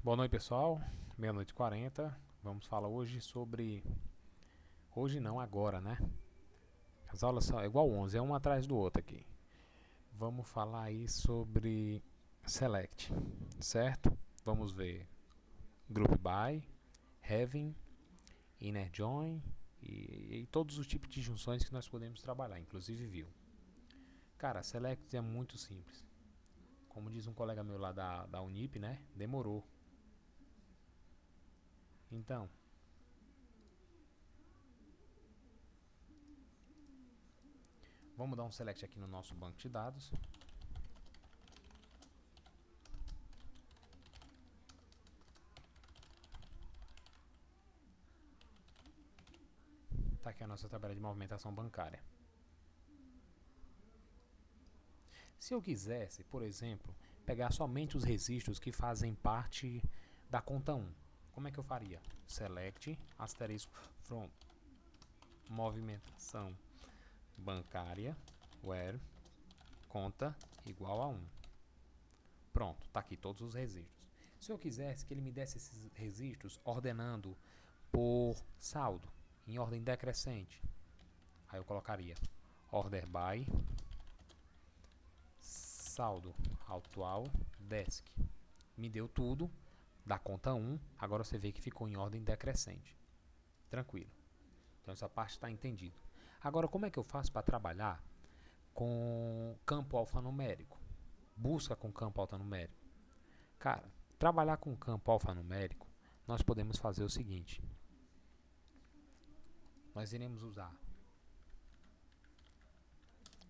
Boa noite, pessoal. Meia-noite e 40. Vamos falar hoje sobre. Hoje não, agora, né? As aulas são igual 11, é um atrás do outro aqui. Vamos falar aí sobre Select, certo? Vamos ver Group By, Having, Inner Join e todos os tipos de junções que nós podemos trabalhar, inclusive View. Cara, Select é muito simples. Como diz um colega meu lá da Unip, né? Demorou. Então, vamos dar um select aqui no nosso banco de dados. Está aqui a nossa tabela de movimentação bancária. Se eu quisesse, por exemplo, pegar somente os registros que fazem parte da conta 1, como é que eu faria? Select, asterisco, from movimentação bancária, where, conta igual a 1. Pronto, está aqui todos os registros. Se eu quisesse que ele me desse esses registros ordenando por saldo, em ordem decrescente, aí eu colocaria order by saldo atual desk. Me deu tudo da conta 1, agora você vê que ficou em ordem decrescente. Tranquilo. Então essa parte está entendida. Agora, como é que eu faço para trabalhar com campo alfanumérico? Busca com campo alfanumérico. Cara, trabalhar com campo alfanumérico, nós podemos fazer o seguinte. Nós iremos usar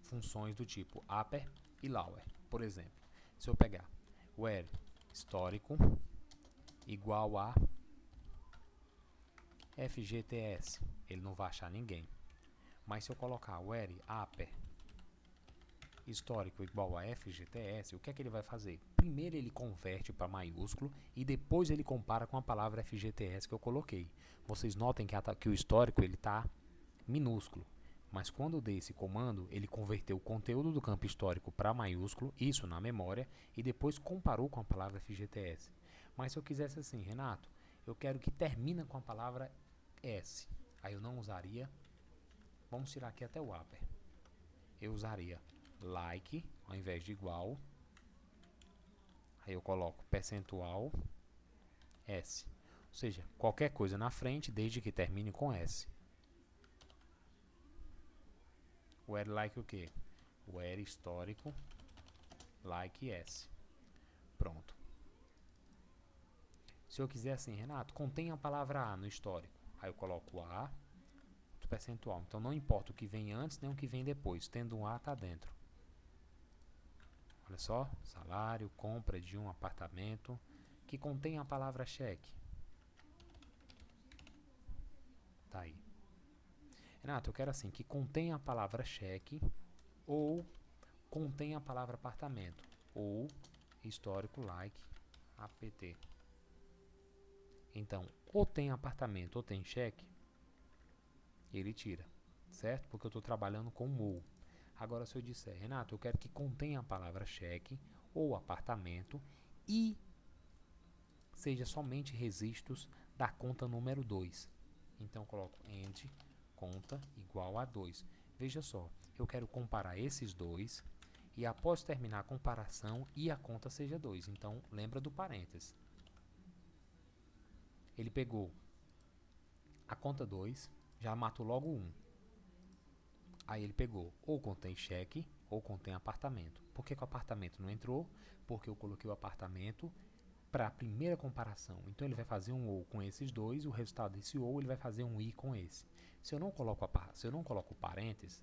funções do tipo upper e lower. Por exemplo, se eu pegar where histórico igual a FGTS, ele não vai achar ninguém. Mas se eu colocar where upper histórico igual a FGTS, o que é que ele vai fazer? Primeiro ele converte para maiúsculo e depois ele compara com a palavra FGTS que eu coloquei. Vocês notem que o histórico ele está minúsculo. Mas quando eu dei esse comando, ele converteu o conteúdo do campo histórico para maiúsculo, isso na memória, e depois comparou com a palavra FGTS. Mas se eu quisesse assim, Renato, eu quero que termine com a palavra S. Aí eu não usaria, vamos tirar aqui até o upper. Eu usaria like, ao invés de igual. Aí eu coloco percentual S. Ou seja, qualquer coisa na frente, desde que termine com S. Where like o quê? Where histórico like S. Pronto. Se eu quiser assim, Renato, contém a palavra A no histórico. Aí eu coloco A, percentual. Então não importa o que vem antes nem o que vem depois. Tendo um A, está dentro. Olha só, salário, compra de um apartamento que contém a palavra cheque. Tá aí. Renato, eu quero assim, que contém a palavra cheque ou contém a palavra apartamento ou histórico like apt. Então, ou tem apartamento ou tem cheque, ele tira, certo? Porque eu estou trabalhando com ou. Agora, se eu disser, Renato, eu quero que contenha a palavra cheque ou apartamento e seja somente registros da conta número 2. Então, eu coloco end conta igual a 2. Veja só, eu quero comparar esses dois e após terminar a comparação e a conta seja 2. Então, lembra do parênteses. Ele pegou a conta 2, já matou logo 1. Aí ele pegou ou contém cheque ou contém apartamento. Por que o apartamento não entrou? Porque eu coloquei o apartamento para a primeira comparação. Então ele vai fazer um ou com esses dois, o resultado desse ou ele vai fazer um i com esse. Se eu não coloco parênteses,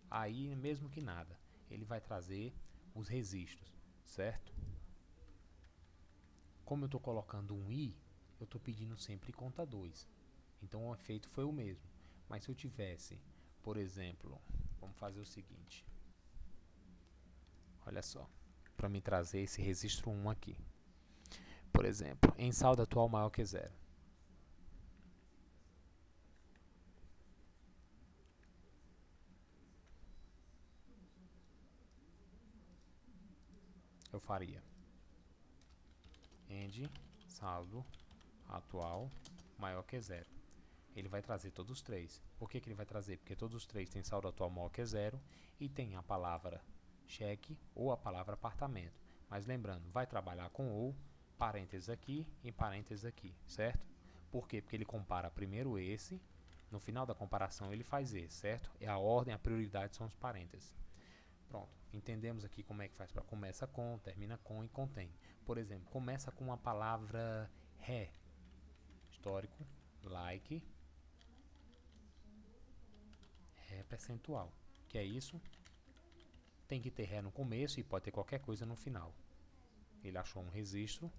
aí mesmo que nada, ele vai trazer os registros, certo? Como eu estou colocando um i, eu estou pedindo sempre conta 2. Então o efeito foi o mesmo. Mas se eu tivesse, por exemplo, vamos fazer o seguinte. Olha só, para me trazer esse registro 1 aqui. Por exemplo, em saldo atual maior que 0. Eu faria end saldo atual maior que zero. Ele vai trazer todos os três. Por que ele vai trazer? Porque todos os três têm saldo atual maior que zero e tem a palavra cheque ou a palavra apartamento. Mas lembrando, vai trabalhar com ou, parênteses aqui e parênteses aqui, certo? Por quê? Porque ele compara primeiro esse, no final da comparação ele faz esse, certo? É a ordem, a prioridade são os parênteses. Pronto, entendemos aqui como é que faz para começa com, termina com e contém. Por exemplo, começa com a palavra ré, histórico, like, ré percentual. Que é isso? Tem que ter ré no começo e pode ter qualquer coisa no final. Ele achou um registro,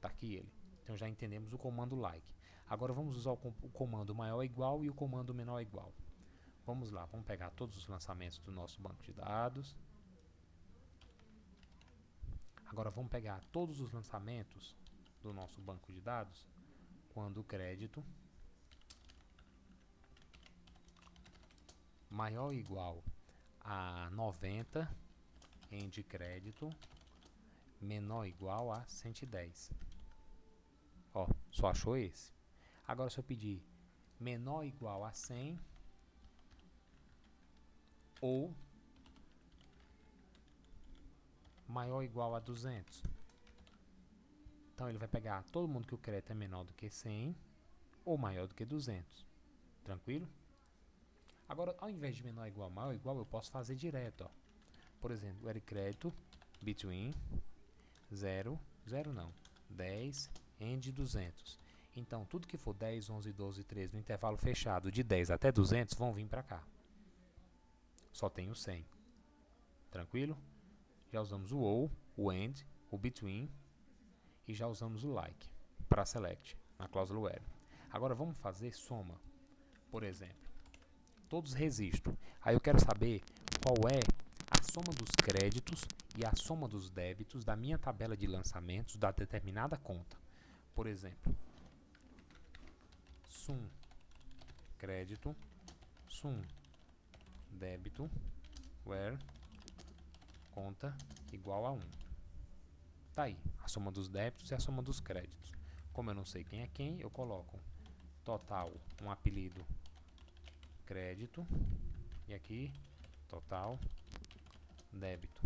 tá aqui ele. Então já entendemos o comando like. Agora vamos usar o comando maior igual e o comando menor igual. Vamos lá, vamos pegar todos os lançamentos do nosso banco de dados. Agora vamos pegar todos os lançamentos do nosso banco de dados quando o crédito maior ou igual a 90 em de crédito menor ou igual a 110. Ó, só achou esse. Agora se eu pedir menor ou igual a 100 ou maior ou igual a 200. Então ele vai pegar todo mundo que o crédito é menor do que 100 ou maior do que 200. Tranquilo? Agora, ao invés de menor ou igual, maior ou igual, eu posso fazer direto. Ó. Por exemplo, o crédito between 0, 0 não, 10 and 200. Então, tudo que for 10, 11, 12, 13 no intervalo fechado de 10 até 200 vão vir para cá. Só tem o 100. Tranquilo? Já usamos o ou, o and, o between e já usamos o like para select na cláusula where. Agora vamos fazer soma. Por exemplo, todos registros. Aí eu quero saber qual é a soma dos créditos e a soma dos débitos da minha tabela de lançamentos da determinada conta. Por exemplo, sum crédito, sum débito, where conta igual a 1. Tá aí, a soma dos débitos e a soma dos créditos. Como eu não sei quem é quem, eu coloco total, um apelido crédito e aqui total débito.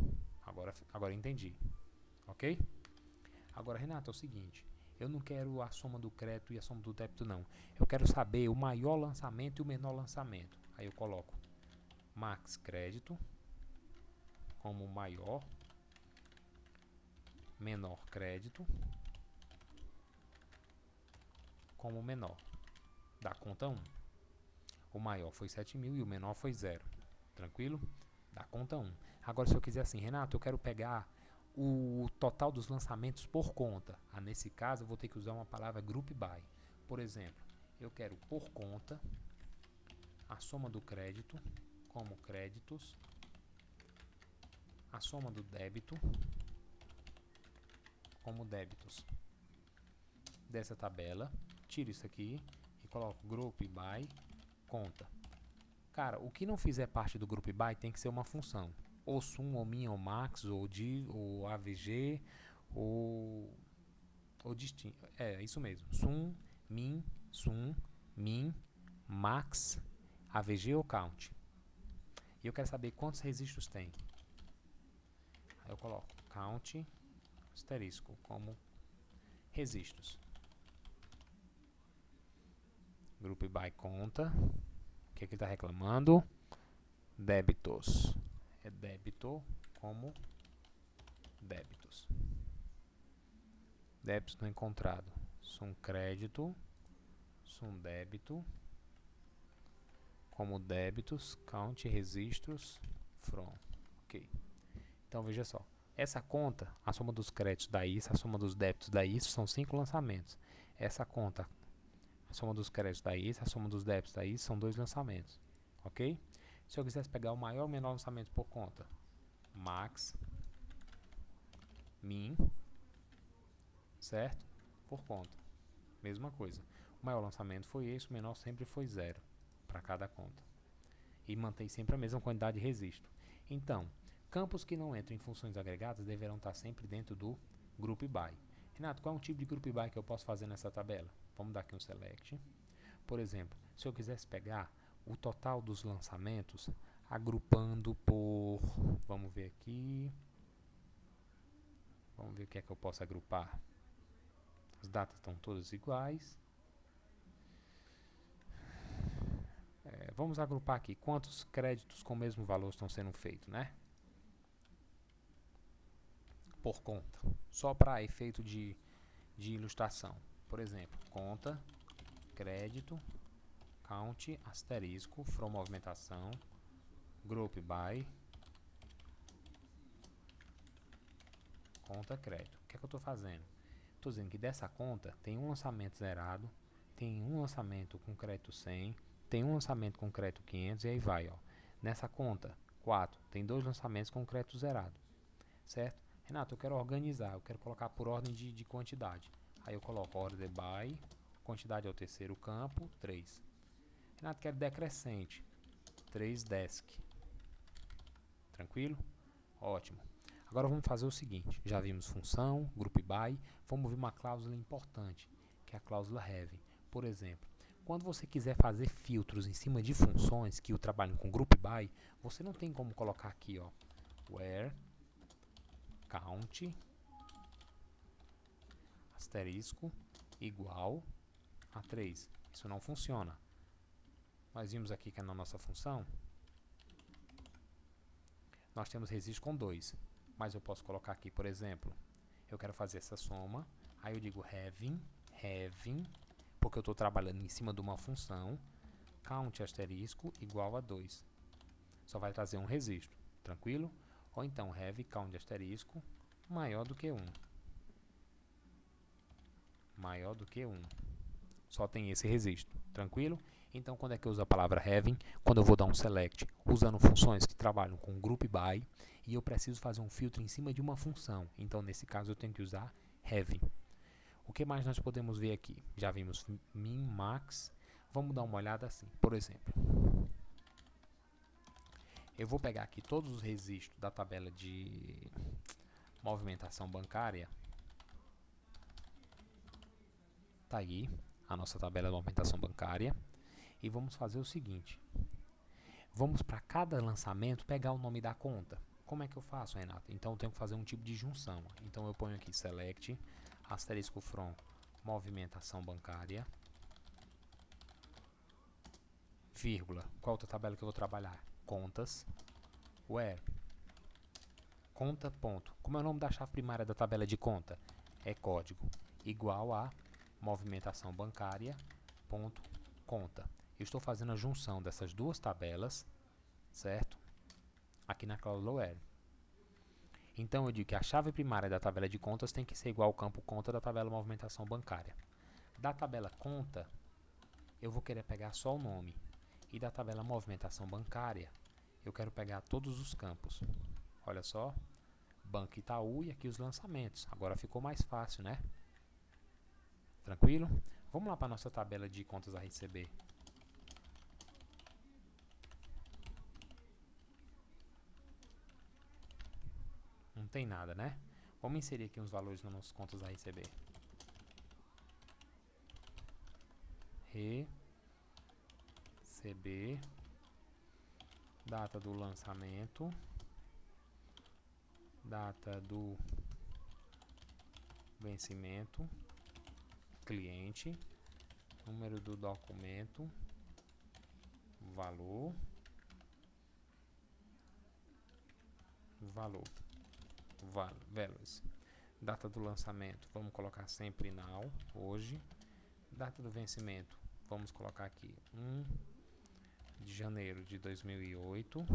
Agora entendi, ok? Agora, Renato, é o seguinte, eu não quero a soma do crédito e a soma do débito não. Eu quero saber o maior lançamento e o menor lançamento. Aí eu coloco max crédito como maior, menor crédito como menor, da conta 1. O maior foi 7.000 e o menor foi 0. Tranquilo? Da conta 1. Agora, se eu quiser assim, Renato, eu quero pegar o total dos lançamentos por conta. Nesse caso, eu vou ter que usar uma palavra group by. Por exemplo, eu quero por conta a soma do crédito como créditos, a soma do débito como débitos. Dessa tabela, tiro isso aqui e coloco group by conta. Cara, o que não fizer parte do group by tem que ser uma função. Ou sum, ou min, ou max, ou div, ou avg, ou distinto. É isso mesmo. Sum, min, max, avg ou count. E eu quero saber quantos registros tem. Aí eu coloco count, asterisco, como registros. Group by conta. O que ele está reclamando? Débitos. É débito como débitos. Débitos não encontrado. Sum crédito, sum débito, como débitos, count registros, from. Ok. Então veja só. Essa conta, a soma dos créditos da ISA, a soma dos débitos da ISA são 5 lançamentos. Essa conta, a soma dos créditos da ISA, a soma dos débitos da ISA são 2 lançamentos. Ok? Se eu quisesse pegar o maior ou menor lançamento por conta, max, min, certo? Por conta. Mesma coisa. O maior lançamento foi esse, o menor sempre foi 0 para cada conta. E mantém sempre a mesma quantidade de registro. Então, campos que não entram em funções agregadas deverão estar sempre dentro do group by. Renato, qual é um tipo de group by que eu posso fazer nessa tabela? Vamos dar aqui um select. Por exemplo, se eu quisesse pegar o total dos lançamentos agrupando por... Vamos ver aqui. Vamos ver o que é que eu posso agrupar. As datas estão todas iguais. Vamos agrupar aqui quantos créditos com o mesmo valor estão sendo feitos, né? Por conta. Só para efeito de ilustração. Por exemplo, conta, crédito, count, asterisco, from movimentação, group by, conta, crédito. O que é que eu estou fazendo? Estou dizendo que dessa conta tem um lançamento zerado, tem um lançamento com crédito 100, tem um lançamento com crédito 500 e aí vai, ó. Nessa conta 4 tem 2 lançamentos com crédito zerado, certo? Renato, eu quero organizar, eu quero colocar por ordem de quantidade. Aí eu coloco order by, quantidade é o terceiro campo, 3. Renato, quero decrescente, 3 desk. Tranquilo? Ótimo. Agora vamos fazer o seguinte, já vimos função, group by, vamos ver uma cláusula importante, que é a cláusula have. Por exemplo, quando você quiser fazer filtros em cima de funções que trabalham com group by, você não tem como colocar aqui, ó, where count asterisco igual a 3. Isso não funciona. Nós vimos aqui que na nossa função nós temos registro com 2, mas eu posso colocar aqui, por exemplo, eu quero fazer essa soma, aí eu digo having, porque eu estou trabalhando em cima de uma função, count asterisco igual a 2. Só vai trazer um registro, tranquilo? Ou então have count asterisco maior do que 1. Maior do que 1. Só tem esse registro, tranquilo? Então, quando é que eu uso a palavra having? Quando eu vou dar um select usando funções que trabalham com group by e eu preciso fazer um filtro em cima de uma função. Então, nesse caso, eu tenho que usar having. O que mais nós podemos ver aqui? Já vimos min, max. Vamos dar uma olhada assim. Por exemplo, eu vou pegar aqui todos os registros da tabela de movimentação bancária. Tá aí a nossa tabela de movimentação bancária. E vamos fazer o seguinte. Vamos para cada lançamento pegar o nome da conta. Como é que eu faço, Renato? Então eu tenho que fazer um tipo de junção. Então eu ponho aqui select, asterisco from, movimentação bancária, vírgula. Qual outra tabela que eu vou trabalhar? Contas, where, conta, ponto. Como é o nome da chave primária da tabela de conta? É código, igual a movimentação bancária, ponto, conta. Eu estou fazendo a junção dessas duas tabelas, certo? Aqui na cláusula where. Então eu digo que a chave primária da tabela de contas tem que ser igual ao campo conta da tabela movimentação bancária. Da tabela conta, eu vou querer pegar só o nome. E da tabela movimentação bancária, eu quero pegar todos os campos. Olha só, Banco Itaú e aqui os lançamentos. Agora ficou mais fácil, né? Tranquilo? Vamos lá para a nossa tabela de contas a receber. Não tem nada, né? Vamos inserir aqui uns valores nas nossas contas a receber. Receber, data do lançamento, data do vencimento, cliente, número do documento, valor, values. Data do lançamento, vamos colocar sempre now, hoje. Data do vencimento, vamos colocar aqui 1 de janeiro de 2008.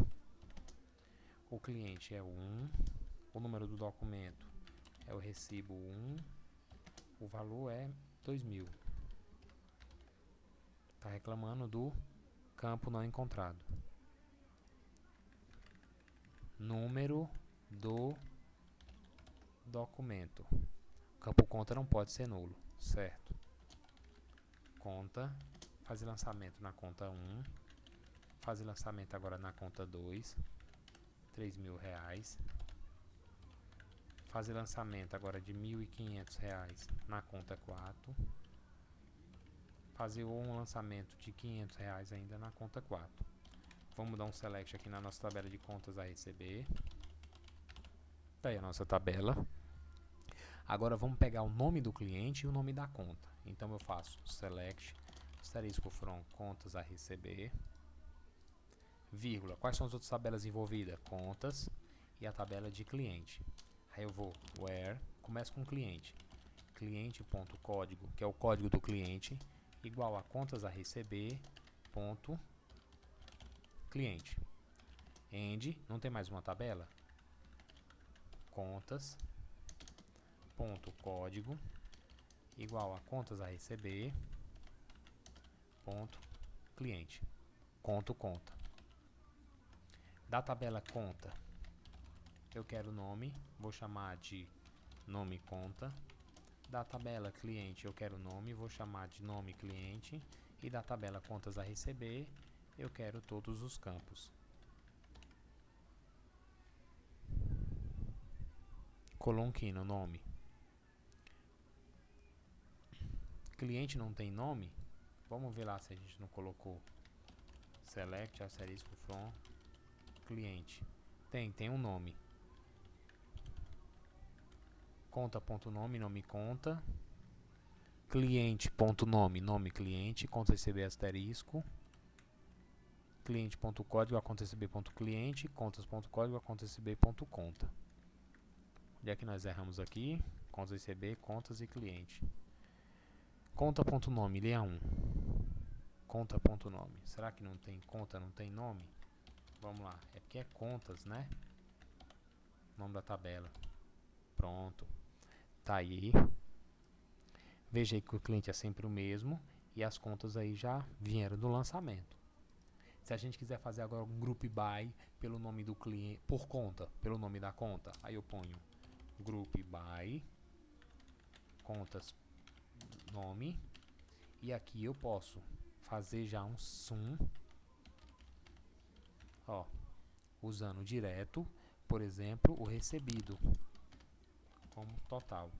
O cliente é 1. O número do documento é o recibo 1. O valor é 2.000. Está reclamando do campo não encontrado. Número do documento. O campo conta não pode ser nulo, certo? Conta, fazer lançamento na conta 1, fazer lançamento agora na conta 2, R$3.000, fazer lançamento agora de R$ 1.500 na conta 4. Fazer um lançamento de R$ 500 ainda na conta 4. Vamos dar um select aqui na nossa tabela de contas a receber. Daí a nossa tabela. Agora vamos pegar o nome do cliente e o nome da conta. Então eu faço select asterisco from contas a receber, vírgula, quais são as outras tabelas envolvidas? Contas e a tabela de cliente. Aí eu vou where, começo com cliente, cliente.código, que é o código do cliente, igual a contas a receber, ponto, cliente. End, não tem mais uma tabela? Contas, ponto, código, igual a contas a receber, ponto, cliente. Conta. Da tabela conta, eu quero o nome, vou chamar de nome conta. Da tabela cliente, eu quero o nome, vou chamar de nome cliente. E da tabela contas a receber, eu quero todos os campos. Coloquino, nome. Cliente não tem nome? Vamos ver lá se a gente não colocou. Select asterisco from cliente. Tem um nome. Conta.nome, nome conta. Cliente.nome, nome cliente. Conta receber asterisco. Cliente.código, a conta receber.cliente. Contas.código, a conta receber.conta. Onde é que nós erramos aqui? Contas receber, contas e cliente. Conta.nome, leia 1. Conta.nome. Será que não tem conta, não tem nome? Vamos lá. É porque é contas, né? Nome da tabela. Pronto. Tá aí. Veja aí que o cliente é sempre o mesmo. E as contas aí já vieram do lançamento. Se a gente quiser fazer agora um group by pelo nome do cliente, por conta, pelo nome da conta, aí eu ponho group by contas nome. E aqui eu posso fazer já um sum, ó, usando direto, por exemplo, o recebido como total.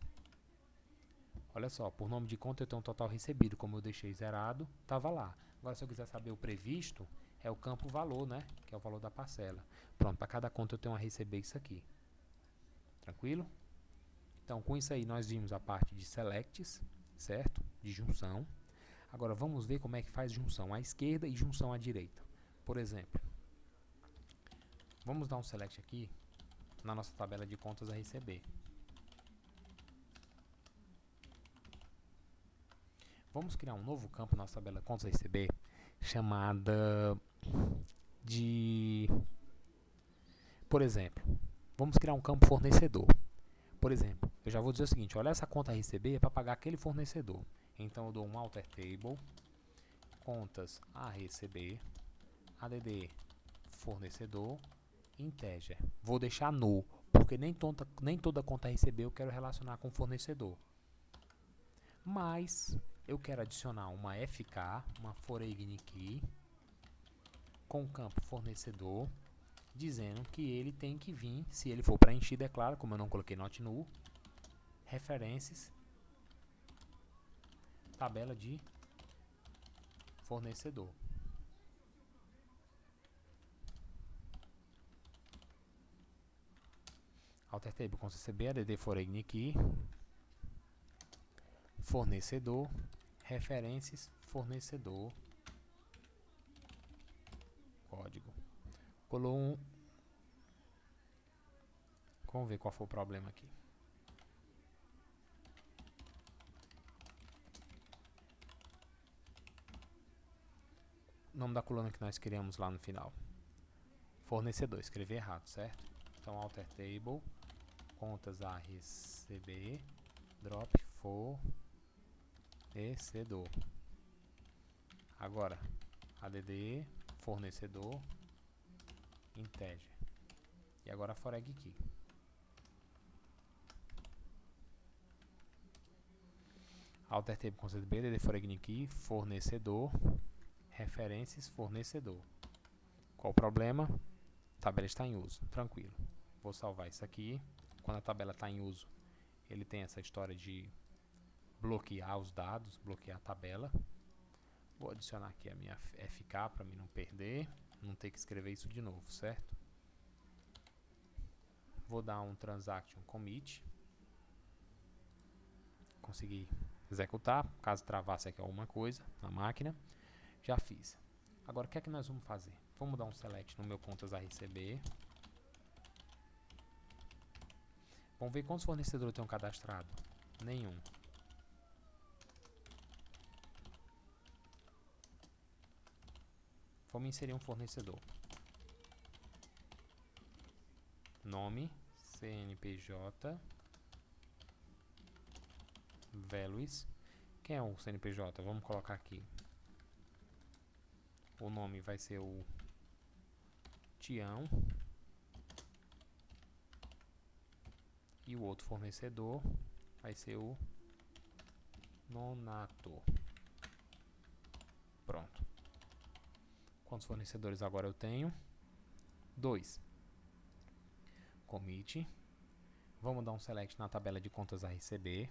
Olha só, por nome de conta eu tenho um total recebido, como eu deixei zerado, estava lá. Agora se eu quiser saber o previsto, é o campo valor, né, que é o valor da parcela. Pronto, para cada conta eu tenho a receber isso aqui. Tranquilo? Então com isso aí nós vimos a parte de selects, certo? De junção. Agora vamos ver como é que faz junção à esquerda e junção à direita. Por exemplo, vamos dar um select aqui na nossa tabela de contas a receber. Vamos criar um novo campo na nossa tabela de contas a receber, chamada de... Por exemplo, vamos criar um campo fornecedor. Por exemplo, eu já vou dizer o seguinte, olha, essa conta a receber é para pagar aquele fornecedor. Então eu dou um alter table, contas a receber, add fornecedor, integer. Vou deixar null, porque nem toda conta a receber eu quero relacionar com fornecedor. Mas eu quero adicionar uma FK, uma foreign key, com o campo fornecedor, dizendo que ele tem que vir, se ele for preenchido, é claro, como eu não coloquei not null, referências, tabela de fornecedor. Alter table com CCB, add foreign key, fornecedor, referências, fornecedor, código. Colou um. Vamos ver qual foi o problema aqui. O nome da coluna que nós criamos lá no final. Fornecedor, escrevi errado, certo? Então, alter table, contas a receber, drop fornecedor. Agora, add fornecedor, integer. E agora foreign key. Alter table com CDB, add foreign key, fornecedor, referências, fornecedor. Qual o problema? A tabela está em uso, tranquilo. Vou salvar isso aqui. quando a tabela está em uso, ele tem essa história de bloquear os dados, bloquear a tabela. Vou adicionar aqui a minha FK para mim não perder, não ter que escrever isso de novo, certo? Vou dar um transaction commit. Consegui executar, caso travasse aqui alguma coisa na máquina. Já fiz. Agora o que é que nós vamos fazer? Vamos dar um select no meu contas a receber. Vamos ver quantos fornecedores eu tenho cadastrado. Nenhum. Vamos inserir um fornecedor. Nome, CNPJ, values. Quem é o CNPJ? Vamos colocar aqui. O nome vai ser o Tião. E o outro fornecedor vai ser o Nonato. Pronto. Quantos fornecedores agora eu tenho? 2. Commit. Vamos dar um select na tabela de contas a receber.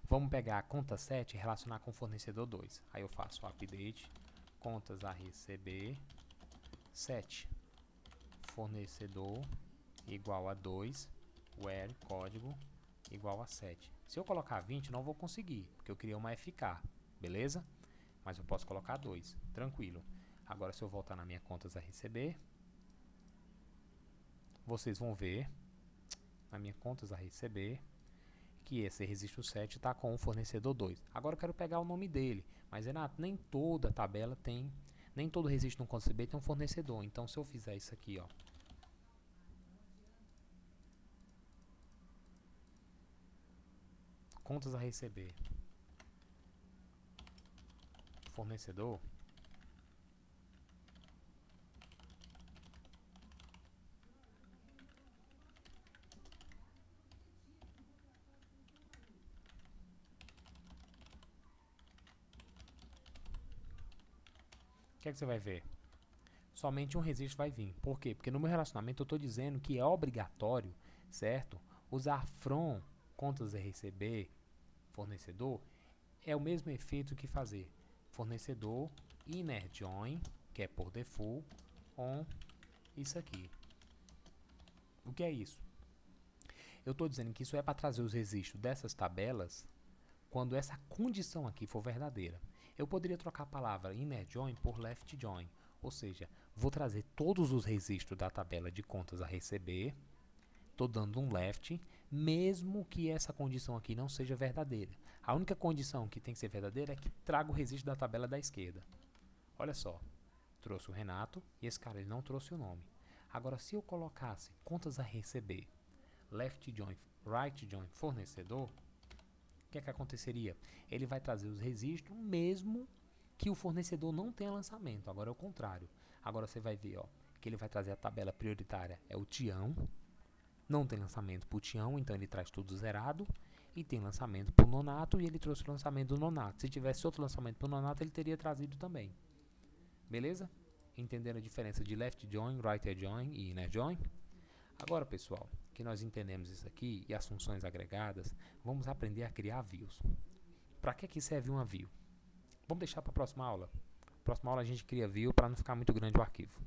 Vamos pegar a conta 7 e relacionar com o fornecedor 2. Aí eu faço o update, contas a receber, 7. Fornecedor igual a 2, where código igual a 7. Se eu colocar 20, não vou conseguir, porque eu criei uma FK, beleza? Mas eu posso colocar 2, tranquilo. Agora, se eu voltar na minha contas a receber, vocês vão ver, na minha contas a receber, que esse registro 7 está com o fornecedor 2. Agora eu quero pegar o nome dele, mas Renato, nem toda tabela tem, nem todo registro no conta receber tem um fornecedor. Então, se eu fizer isso aqui, ó, contas a receber, fornecedor, o que é que você vai ver? Somente um registro vai vir. Por quê? Porque no meu relacionamento eu estou dizendo que é obrigatório, certo? Usar from, contas a receber, fornecedor, é o mesmo efeito que fazer fornecedor, inner join, que é por default, on isso aqui. O que é isso? Eu estou dizendo que isso é para trazer os registros dessas tabelas quando essa condição aqui for verdadeira. Eu poderia trocar a palavra inner join por left join, ou seja, vou trazer todos os registros da tabela de contas a receber, estou dando um left, mesmo que essa condição aqui não seja verdadeira. A única condição que tem que ser verdadeira é que traga o registro da tabela da esquerda. Olha só, trouxe o Renato e esse cara ele não trouxe o nome. Agora, se eu colocasse contas a receber, left join, right join, fornecedor, o que é que aconteceria? Ele vai trazer os registros mesmo que o fornecedor não tenha lançamento. Agora é o contrário. Agora você vai ver, ó, que ele vai trazer a tabela prioritária, é o Tião. Não tem lançamento para o Tião, então ele traz tudo zerado. E tem lançamento para o Nonato e ele trouxe o lançamento do Nonato. Se tivesse outro lançamento para o Nonato, ele teria trazido também. Beleza? Entenderam a diferença de left join, right join e inner join? Agora, pessoal, que nós entendemos isso aqui e as funções agregadas, vamos aprender a criar views. Para que serve uma view? Vamos deixar para a próxima aula. Na próxima aula a gente cria view para não ficar muito grande o arquivo.